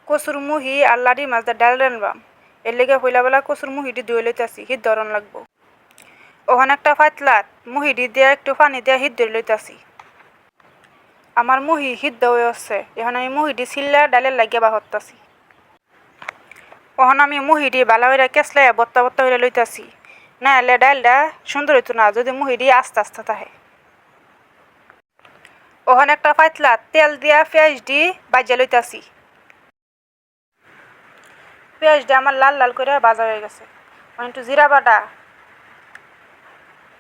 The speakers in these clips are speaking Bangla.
কচুর মুহি আর লাডি মাছ দিয়ে ডাল রানবাম। এর লেগে হইলাবেলা কচুর মুহিটি ধুয়ে লইতাছি, হিট ধরন লাগবো। ওখানে একটা পাতলাত মুহিটি দিয়ে একটু পানি দিয়ে হিট ধরে লইতাছি। আমার মুহি হিট দেওয়া হচ্ছে, এখন আমি মুহিটি ছিল্লা ডালের লাগিয়ে বাহরতাছি। ওখানে আমি মুহিটি ভালো করে কেসলাই বত্তা বত্তা হইলে লইতাছি, না হলে ডালটা সুন্দর হইতো না যদি মুহিটি আস্তে আস্তে থাকে। ওখানে একটা পাতলাত তেল দিয়া পেঁয়াজ দি বাজিয়ে লইতাছি। পেঁয়াজটা আমার লাল লাল করে ভাজা হয়ে গেছে। একটু জিরা বাটা,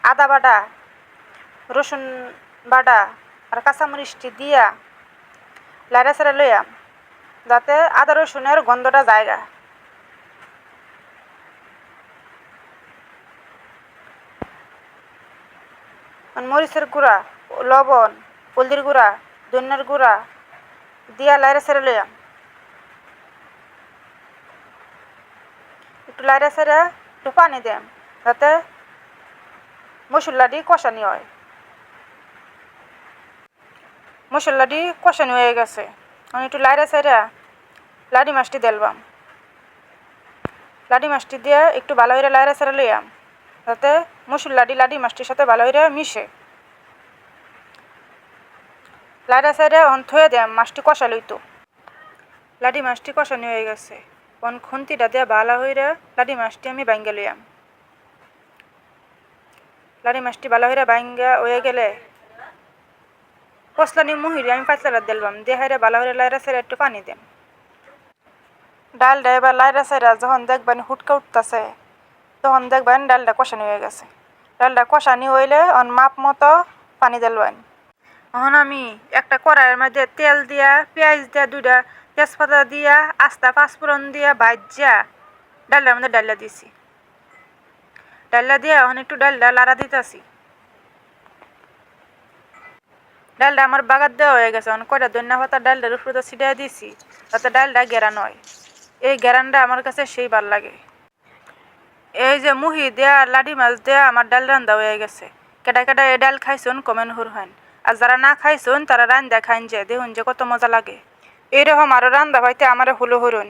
আদা বাটা, রসুন বাটা আর কাঁচামরিচটি দিয়া লাড়া ছাড়া লইয়াম, যাতে আদা রসুনের গন্ধটা জায়গা। মরিচের গুঁড়া, লবণ, হলদির গুঁড়া, ধনিয়ার গুঁড়া দিয়া লাড়া ছাড়া লইয়াম। একটু লাড়া ছাড়া একটু পানি দেম, যাতে মশলাটি কষানি হয়। মশলাটি কষানি হয়ে গেছে, আমি একটু লাড়া ছাড়া লাডি মাছটি দেলবাম। লাডি মাছটি দিয়ে একটু ভালো করে লাড়া ছাড়া লইয়াম, যাতে মশলাটি লাডি মাছটির সাথে ভালো করে মিশে। লাড়া ছাড়া অন থয়ে দেম, মাছটি কষা লইতো। লাডি মাছটি কষানি হয়ে গেছে, অন খুন্তিটা দিয়ে ভালো হইরে লাডি মাছটি আমি ভাঙ্গা লইয়াম। লাডি মাছটি ভালো হইরে ভাঙ্গা হয়ে গেলে কসলানি মুহিরি আমি পাতলা দেলবাম, দিয়ে হাইরে ভালো হইরে লাড়া ছাড়া একটু পানি দেম। ডালটা এবার লাড়া ছাড়া যখন দেখবেন হুটকা উঠতেছে, তখন দেখবেন ডালটা কষানি হয়ে গেছে। ডালটা কষানি হইলে অন মাপ মতো পানি দেলবেন। এখন আমি একটা কড়াইয়ের মধ্যে তেল দিয়া পেঁয়াজ দিয়া দুইটা তেজপাতা দিয়া আস্তা পাঁচফোড়ন দিয়া ভাজা ডালটার মধ্যে ডালটা দিছি। ডালটা দিয়ে এখন একটু ডালটা লাড়া দিতেছি। ডালটা আমার বাগার দেওয়া হয়ে গেছে, এখন কয়টা ধনিয়া পাতা ডালটার উপরে ছিটিয়ে দিছি, যাতে ডালটা গেরান হয়। এই গেরানটা আমার কাছে সেই ভাল লাগে। এই যে মুহি দেয়া লাডি মাছ দেয়া আমার ডাল রান্দা হয়ে গেছে। কেটা কেটা এই ডাল খাইছুন কমেন্ট হুরহান, আর যারা না খাইছুন তারা রান্দা খাইন যে দেখুন যে কত মজা লাগে। এইরকম আরো রান্দা পাইতে আমারে হুলো হুরুন।